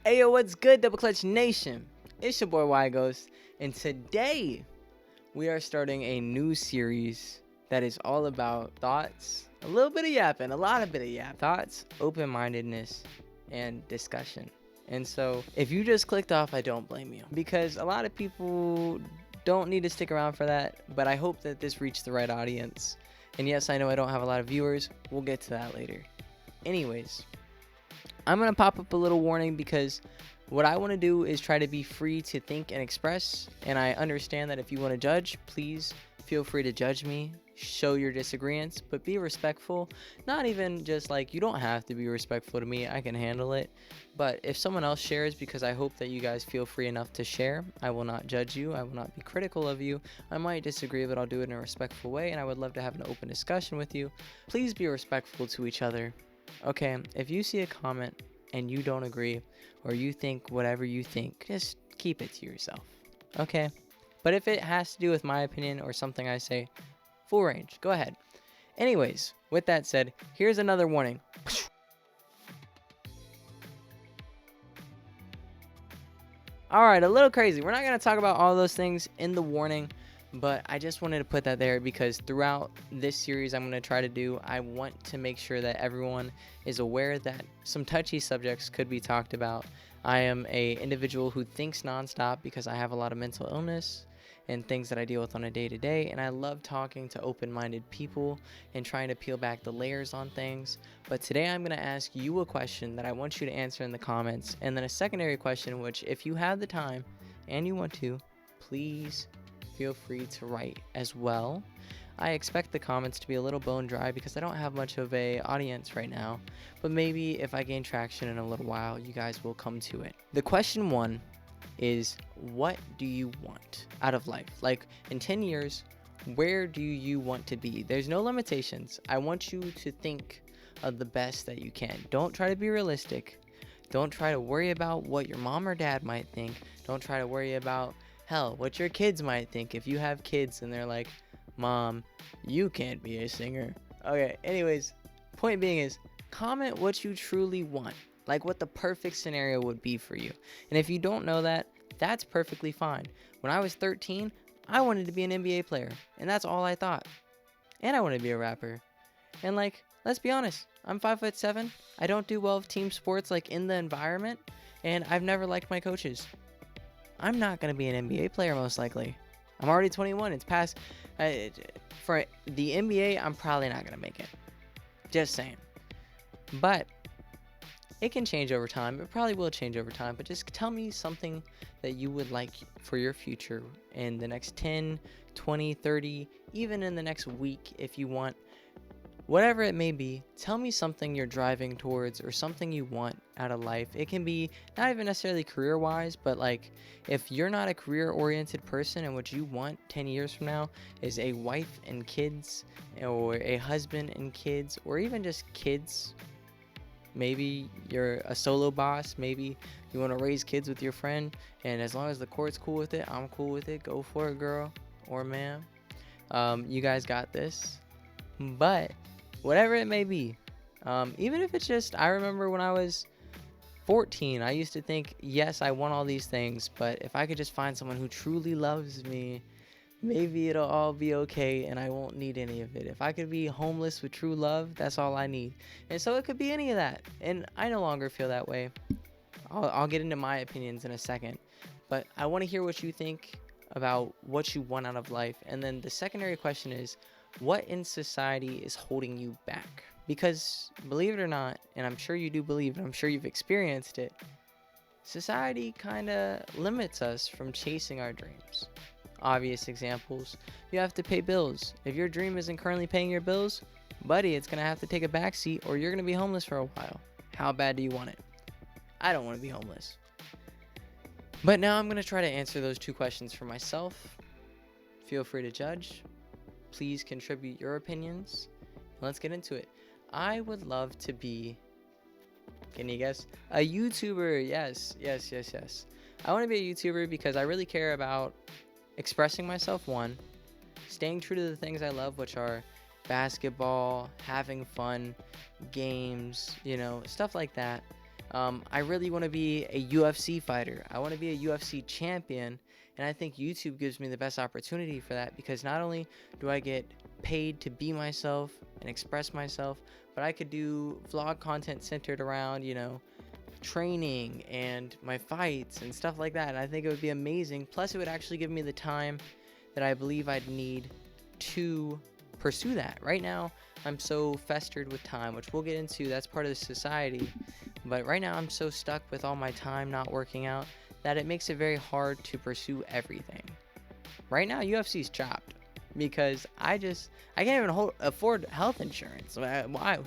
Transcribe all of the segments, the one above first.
Ayo, what's good, Double Clutch Nation? It's your boy Y Ghost, and today we are starting a new series that is all about thoughts, a little bit of yapping, a lot of bit of yap, thoughts, open-mindedness, and discussion. And so, if you just clicked off, I don't blame you, because a lot of people don't need to stick around for that, but I hope that this reached the right audience. And yes, I know I don't have a lot of viewers. We'll get to that later. Anyways, I'm going to pop up a little warning because what I want to do is try to be free to think and express. And I understand that if you want to judge, please feel free to judge me, show your disagreements, but be respectful. Not even just like, you don't have to be respectful to me. I can handle it. But if someone else shares, because I hope that you guys feel free enough to share, I will not judge you. I will not be critical of you. I might disagree, but I'll do it in a respectful way. And I would love to have an open discussion with you. Please be respectful to each other. Okay, if you see a comment and you don't agree, or you think whatever you think, just keep it to yourself, okay? But if it has to do with my opinion or something I say, full range, go ahead. Anyways, with that said, here's another warning. Alright, a little crazy. We're not going to talk about all those things in the warning, but I just wanted to put that there because throughout this series I'm going to try to do, I want to make sure that everyone is aware that some touchy subjects could be talked about. I am an individual who thinks nonstop because I have a lot of mental illness and things that I deal with on a day-to-day, and I love talking to open-minded people and trying to peel back the layers on things. But today I'm going to ask you a question that I want you to answer in the comments, and then a secondary question which, if you have the time and you want to, please feel free to write as well. I expect the comments to be a little bone dry because I don't have much of a audience right now, but maybe if I gain traction in a little while, you guys will come to it. The question one is, what do you want out of life? Like, in 10 years, where do you want to be? There's no limitations. I want you to think of the best that you can. Don't try to be realistic. Don't try to worry about what your mom or dad might think. Don't try to worry about, hell, what your kids might think. If you have kids and they're like, Mom, you can't be a singer. Okay, anyways, point being is, comment what you truly want. Like what the perfect scenario would be for you. And if you don't know that, that's perfectly fine. When I was 13, I wanted to be an NBA player. And that's all I thought. And I wanted to be a rapper. And like, let's be honest, I'm 5'7". I don't do well with team sports like in the environment. And I've never liked my coaches. I'm not going to be an NBA player most likely. I'm already 21. It's past. For the NBA, I'm probably not going to make it. Just saying. But it can change over time. It probably will change over time. But just tell me something that you would like for your future in the next 10, 20, 30, even in the next week if you want. Whatever it may be, tell me something you're driving towards or something you want out of life. It can be not even necessarily career-wise, but like if you're not a career-oriented person and what you want 10 years from now is a wife and kids or a husband and kids or even just kids. Maybe you're a solo boss. Maybe you want to raise kids with your friend. And as long as the court's cool with it, I'm cool with it. Go for it, girl or ma'am. You guys got this. But whatever it may be, even if it's just, I remember when I was 14, I used to think, yes, I want all these things, but if I could just find someone who truly loves me, maybe it'll all be okay and I won't need any of it. If I could be homeless with true love, that's all I need. And so it could be any of that. And I no longer feel that way. I'll get into my opinions in a second, but I want to hear what you think about what you want out of life. And then the secondary question is, what in society is holding you back? Because believe it or not, and I'm sure you do believe it, I'm sure you've experienced it, society kind of limits us from chasing our dreams. Obvious examples, you have to pay bills. If your dream isn't currently paying your bills, buddy, it's going to have to take a backseat or you're going to be homeless for a while. How bad do you want it? I don't want to be homeless. But now I'm going to try to answer those two questions for myself. Feel free to judge. Please contribute your opinions. Let's get into it. I would love to be, can you guess? A YouTuber. Yes. I want to be a YouTuber because I really care about expressing myself, one, staying true to the things I love, which are basketball, having fun, games, stuff like that. I really want to be a UFC fighter. I want to be a UFC champion. And I think YouTube gives me the best opportunity for that, because not only do I get paid to be myself and express myself, but I could do vlog content centered around, training and my fights and stuff like that. And I think it would be amazing. Plus, it would actually give me the time that I believe I'd need to pursue that. Right now, I'm so festered with time, which we'll get into. That's part of the society. But right now, I'm so stuck with all my time not working out that it makes it very hard to pursue everything. Right now, UFC's chopped because I can't even afford health insurance. Why?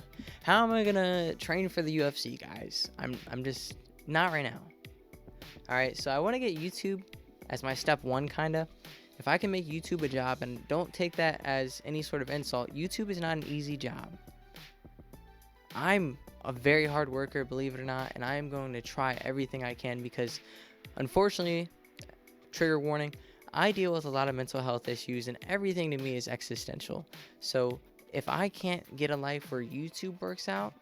How am I gonna train for the UFC, guys? I'm just not right now. All right, so I want to get YouTube as my step one, kinda. If I can make YouTube a job, and don't take that as any sort of insult, YouTube is not an easy job. I'm a very hard worker, believe it or not, and I am going to try everything I can because, unfortunately, trigger warning, I deal with a lot of mental health issues, and everything to me is existential. So if I can't get a life where YouTube works out,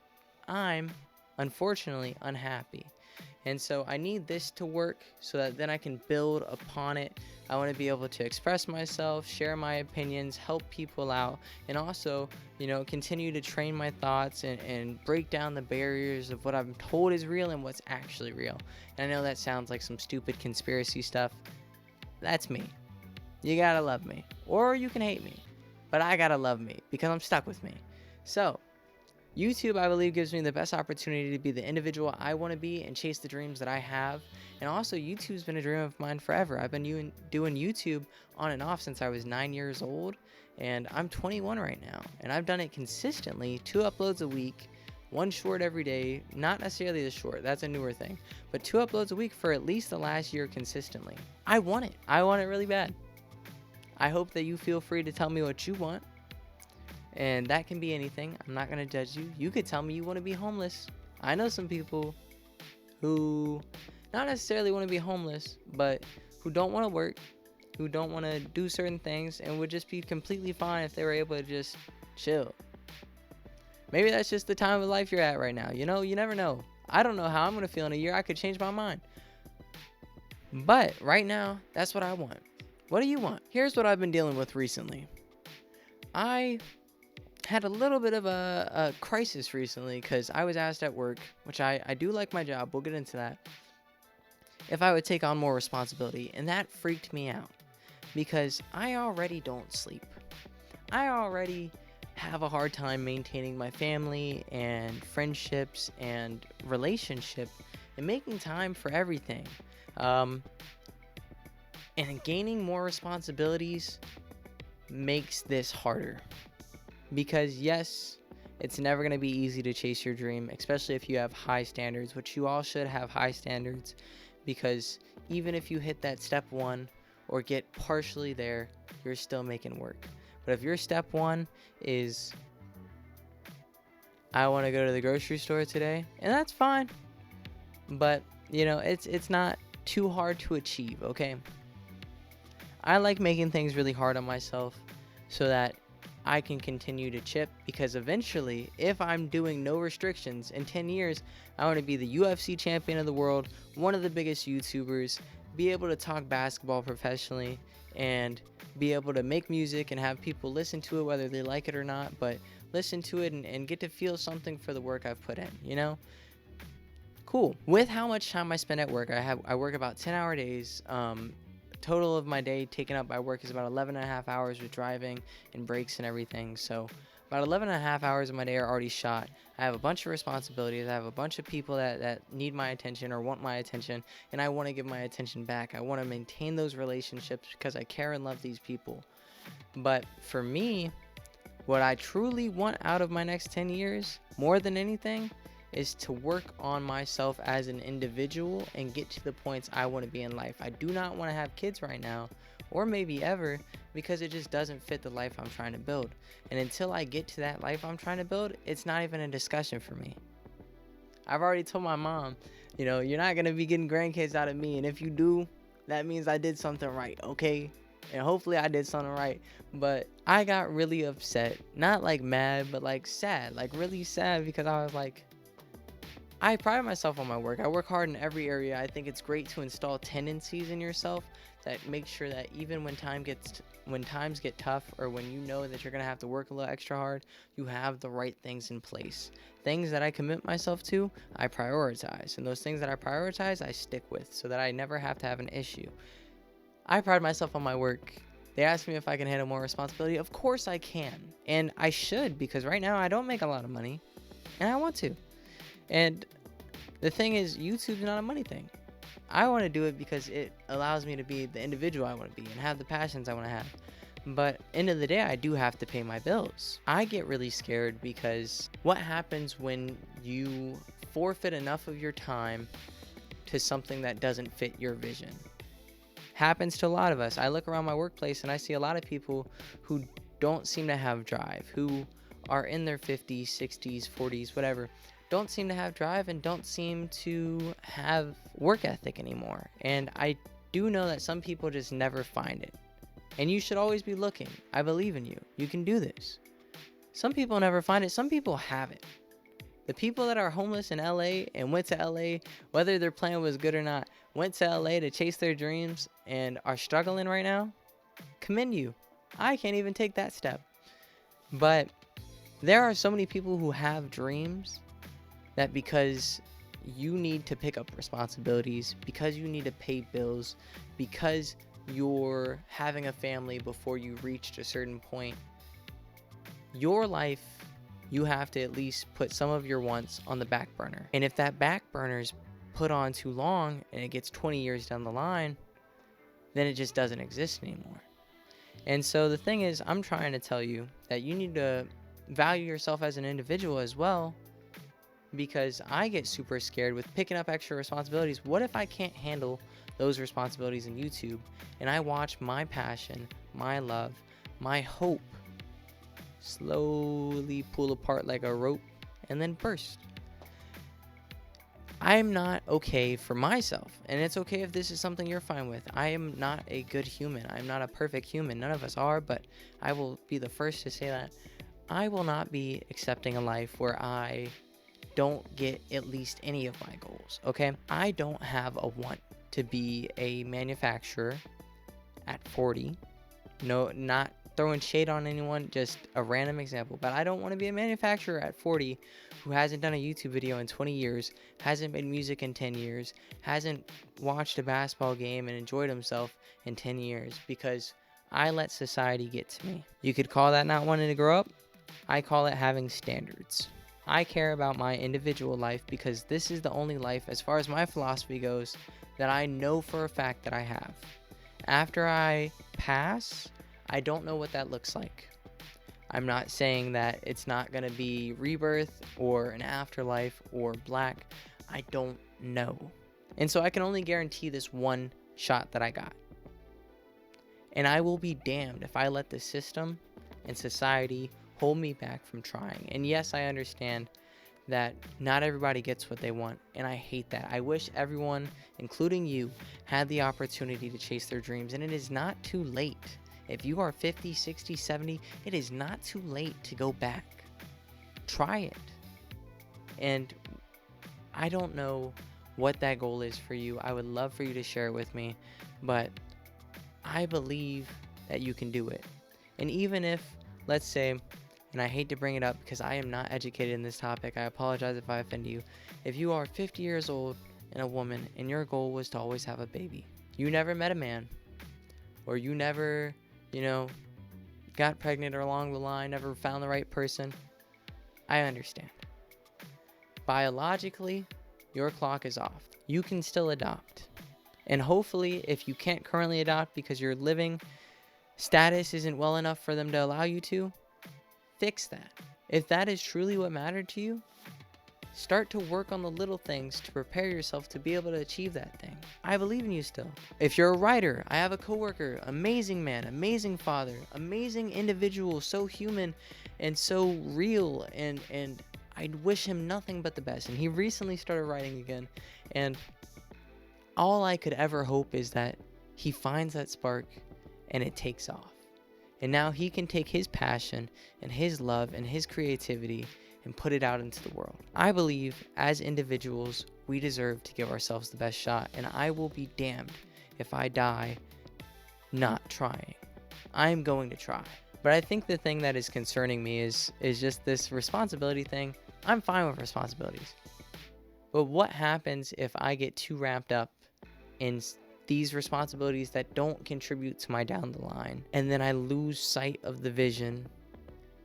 I'm unfortunately unhappy. And so I need this to work so that then I can build upon it. I want to be able to express myself, share my opinions, help people out, and also, continue to train my thoughts and break down the barriers of what I'm told is real and what's actually real. And I know that sounds like some stupid conspiracy stuff. That's me. You gotta love me. Or you can hate me. But I gotta love me because I'm stuck with me. So, YouTube, I believe, gives me the best opportunity to be the individual I want to be and chase the dreams that I have. And also, YouTube's been a dream of mine forever. I've been doing YouTube on and off since I was 9 years old, and I'm 21 right now. And I've done it consistently, 2 uploads a week, 1 short every day. Not necessarily the short, that's a newer thing, but 2 uploads a week for at least the last year consistently. I want it. I want it really bad. I hope that you feel free to tell me what you want. And that can be anything. I'm not going to judge you. You could tell me you want to be homeless. I know some people who not necessarily want to be homeless, but who don't want to work, who don't want to do certain things, and would just be completely fine if they were able to just chill. Maybe that's just the time of life you're at right now. You never know. I don't know how I'm going to feel in a year. I could change my mind. But right now, that's what I want. What do you want? Here's what I've been dealing with recently. I had a little bit of a crisis recently because I was asked at work, which I do like my job, we'll get into that, if I would take on more responsibility. And that freaked me out because I already don't sleep. I already have a hard time maintaining my family and friendships and relationship and making time for everything. And gaining more responsibilities makes this harder. Because yes, it's never going to be easy to chase your dream, especially if you have high standards, which you all should have high standards, because even if you hit that step 1 or get partially there, you're still making work. But if your step 1 is, I want to go to the grocery store today, and that's fine, but it's not too hard to achieve, okay? I like making things really hard on myself so that I can continue to chip, because eventually, if I'm doing no restrictions in 10 years, I want to be the UFC champion of the world, one of the biggest YouTubers, be able to talk basketball professionally, and be able to make music and have people listen to it whether they like it or not, but listen to it and get to feel something for the work I've put in, Cool. With how much time I spend at work, I work about 10-hour days. Total of my day taken up by work is about 11 and a half hours with driving and breaks and everything. So about 11 and a half hours of my day are already shot. I have a bunch of responsibilities. I have a bunch of people that need my attention or want my attention, and I want to give my attention back. I want to maintain those relationships because I care and love these people. But for me, what I truly want out of my next 10 years, more than anything, is to work on myself as an individual and get to the points I want to be in life. I do not want to have kids right now, or maybe ever, because it just doesn't fit the life I'm trying to build. And until I get to that life I'm trying to build, it's not even a discussion for me. I've already told my mom, you're not going to be getting grandkids out of me, and if you do, that means I did something right, okay? And hopefully I did something right. But I got really upset, not like mad, but like sad, like really sad, because I was like, I pride myself on my work. I work hard in every area. I think it's great to install tendencies in yourself that make sure that even when times get tough, or when you know that you're gonna have to work a little extra hard, you have the right things in place. Things that I commit myself to, I prioritize, and those things that I prioritize, I stick with, so that I never have to have an issue. I pride myself on my work. They asked me if I can handle more responsibility. Of course I can, and I should, because right now I don't make a lot of money, and I want to. And the thing is, YouTube's not a money thing. I want to do it because it allows me to be the individual I want to be and have the passions I want to have. But end of the day, I do have to pay my bills. I get really scared because what happens when you forfeit enough of your time to something that doesn't fit your vision? Happens to a lot of us. I look around my workplace and I see a lot of people who don't seem to have drive, who are in their 50s, 60s, 40s, whatever, don't seem to have drive and don't seem to have work ethic anymore. And I do know that some people just never find it. And you should always be looking. I believe in you. You can do this. Some people never find it. Some people have it. The people that are homeless in LA and went to LA, whether their plan was good or not, went to LA to chase their dreams and are struggling right now, commend you. I can't even take that step. But there are so many people who have dreams that because you need to pick up responsibilities, because you need to pay bills, because you're having a family before you reached a certain point, your life, you have to at least put some of your wants on the back burner. And if that back burner's put on too long and it gets 20 years down the line, then it just doesn't exist anymore. And so the thing is, I'm trying to tell you that you need to value yourself as an individual as well, because I get super scared with picking up extra responsibilities. What if I can't handle those responsibilities in YouTube and I watch my passion, my love, my hope slowly pull apart like a rope and then burst? I'm not okay for myself, and it's okay if this is something you're fine with. I am not a good human. I'm not a perfect human. None of us are, but I will be the first to say that I will not be accepting a life where I don't get at least any of my goals, okay? I don't have a want to be a manufacturer at 40. No, not throwing shade on anyone, just a random example. But I don't want to be a manufacturer at 40 who hasn't done a YouTube video in 20 years, hasn't made music in 10 years, hasn't watched a basketball game and enjoyed himself in 10 years, because I let society get to me. You could call that not wanting to grow up. I call it having standards. I care about my individual life because this is the only life, as far as my philosophy goes, that I know for a fact that I have. After I pass, I don't know what that looks like. I'm not saying that it's not going to be rebirth or an afterlife or black. I don't know. And so I can only guarantee this one shot that I got. And I will be damned if I let the system and society hold me back from trying. And yes, I understand that not everybody gets what they want, and I hate that. I wish everyone, including you, had the opportunity to chase their dreams, and it is not too late. If you are 50, 60, 70, it is not too late to go back. Try it. And I don't know what that goal is for you. I would love for you to share it with me, but I believe that you can do it. And even if, let's say, and I hate to bring it up because I am not educated in this topic, I apologize if I offend you. If you are 50 years old and a woman and your goal was to always have a baby, you never met a man, or you never, got pregnant or along the line, never found the right person, I understand. Biologically, your clock is off. You can still adopt. And hopefully, if you can't currently adopt because your living status isn't well enough for them to allow you to, fix that. If that is truly what mattered to you, start to work on the little things to prepare yourself to be able to achieve that thing. I believe in you still. If you're a writer, I have a coworker, amazing man, amazing father, amazing individual, so human and so real, and I wish him nothing but the best. And he recently started writing again, and all I could ever hope is that he finds that spark and it takes off. And now he can take his passion and his love and his creativity and put it out into the world. I believe as individuals, we deserve to give ourselves the best shot, and I will be damned if I die not trying. I'm going to try. But I think the thing that is concerning me is just this responsibility thing. I'm fine with responsibilities. But what happens if I get too wrapped up in these responsibilities that don't contribute to my down the line, and then I lose sight of the vision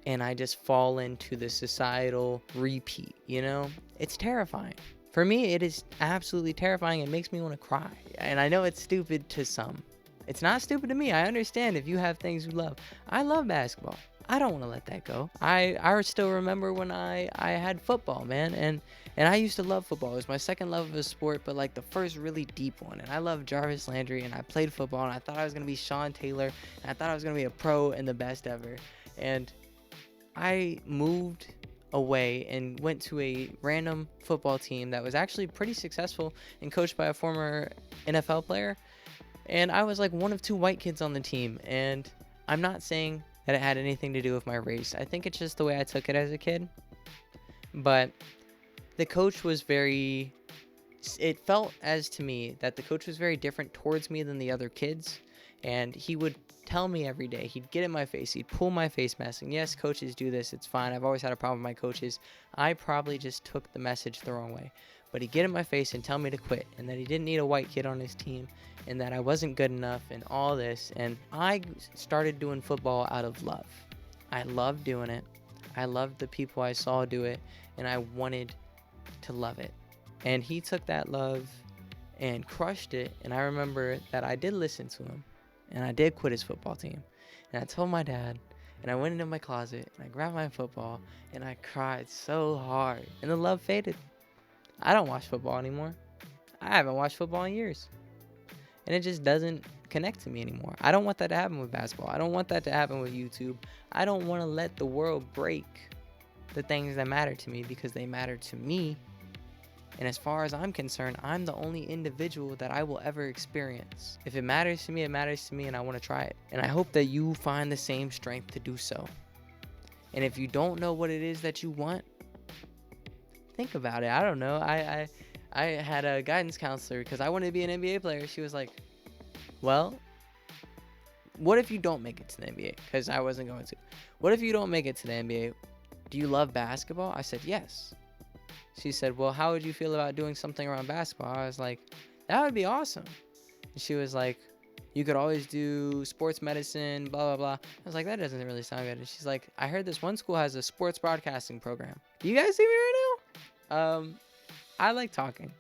and I just fall into the societal repeat, you know? It's terrifying. For me, it is absolutely terrifying. It makes me want to cry. And I know it's stupid to some. It's not stupid to me. I understand if you have things you love. I love basketball. I don't want to let that go. I still remember when I had football, man. And I used to love football. It was my second love of a sport, but like the first really deep one. And I loved Jarvis Landry, and I played football, and I thought I was going to be Sean Taylor, and I thought I was going to be a pro and the best ever. And I moved away and went to a random football team that was actually pretty successful and coached by a former NFL player. And I was like one of two white kids on the team. And I'm not saying that it had anything to do with my race. I think it's just the way I took it as a kid. But the coach was it felt as to me that the coach was very different towards me than the other kids. And he would tell me every day, he'd get in my face, he'd pull my face mask. And yes, coaches do this, it's fine. I've always had a problem with my coaches. I probably just took the message the wrong way. But he'd get in my face and tell me to quit, and that he didn't need a white kid on his team, and that I wasn't good enough, and all this. And I started doing football out of love. I loved doing it. I loved the people I saw do it, and I wanted to love it. And he took that love and crushed it. And I remember that I did listen to him, and I did quit his football team. And I told my dad, and I went into my closet, and I grabbed my football, and I cried so hard, and the love faded. I don't watch football anymore. I haven't watched football in years. And it just doesn't connect to me anymore. I don't want that to happen with basketball. I don't want that to happen with YouTube. I don't want to let the world break the things that matter to me, because they matter to me. And as far as I'm concerned, I'm the only individual that I will ever experience. If it matters to me, it matters to me, and I want to try it. And I hope that you find the same strength to do so. And if you don't know what it is that you want, think about it. I don't know. I had a guidance counselor because I wanted to be an NBA player. She was like, well, what if you don't make it to the NBA? Because I wasn't going to. What if you don't make it to the NBA? Do you love basketball? I said, yes. She said, well, how would you feel about doing something around basketball? I was like, that would be awesome. And she was like, you could always do sports medicine, blah, blah, blah. I was like, that doesn't really sound good. And she's like, I heard this one school has a sports broadcasting program. Do you guys see me right now? I like talking,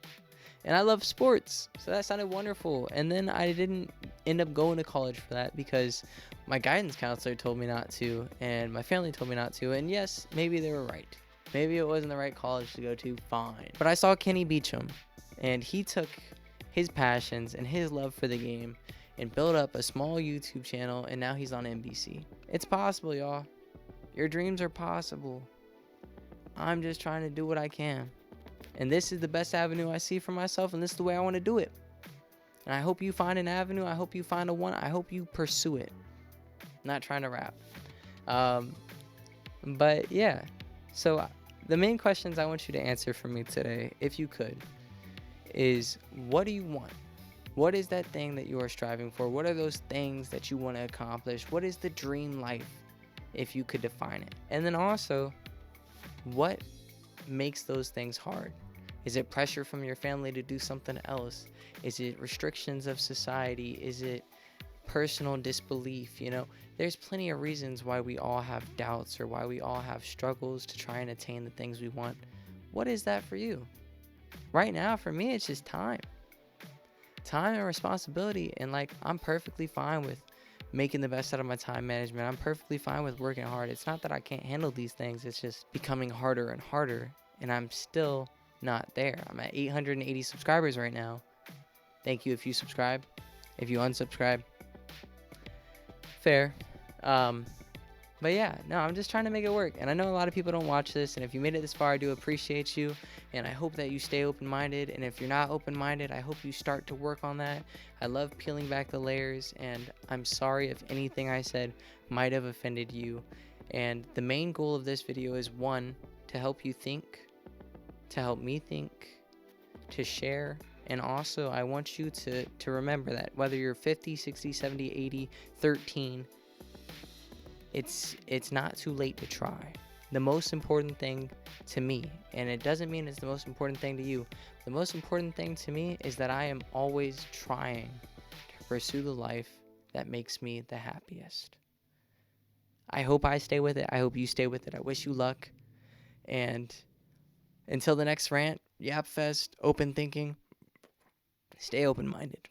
and I love sports, so that sounded wonderful. And then I didn't end up going to college for that because my guidance counselor told me not to, and my family told me not to. And yes, maybe they were right. Maybe it wasn't the right college to go to, fine. But I saw Kenny Beecham, and he took his passions and his love for the game and built up a small YouTube channel, and now he's on NBC. It's possible, y'all. Your dreams are possible. I'm just trying to do what I can. And this is the best avenue I see for myself, and this is the way I want to do it. And I hope you find an avenue. I hope you find a one. I hope you pursue it. I'm not trying to rap. But yeah. So the main questions I want you to answer for me today, if you could, is what do you want? What is that thing that you are striving for? What are those things that you want to accomplish? What is the dream life, if you could define it? And then also, what makes those things hard? Is it pressure from your family to do something else? Is it restrictions of society? Is it personal disbelief? You know, there's plenty of reasons why we all have doubts or why we all have struggles to try and attain the things we want. What is that for you? Right now, for me, it's just time and responsibility. And like, I'm perfectly fine with making the best out of my time management. I'm perfectly fine with working hard. It's not that I can't handle these things. It's just becoming harder and harder, and I'm still not there. I'm at 880 subscribers right now. Thank you if you subscribe. If you unsubscribe, fair. But yeah, no, I'm just trying to make it work. And I know a lot of people don't watch this, and if you made it this far, I do appreciate you. And I hope that you stay open-minded. And if you're not open-minded, I hope you start to work on that. I love peeling back the layers, and I'm sorry if anything I said might have offended you. And the main goal of this video is, one, to help you think, to help me think, to share. And also, I want you to remember that whether you're 50, 60, 70, 80, 13, it's not too late to try. The most important thing to me, and it doesn't mean it's the most important thing to you, the most important thing to me is that I am always trying to pursue the life that makes me the happiest. I hope I stay with it. I hope you stay with it. I wish you luck. And until the next rant, Yap Fest, open thinking, stay open-minded.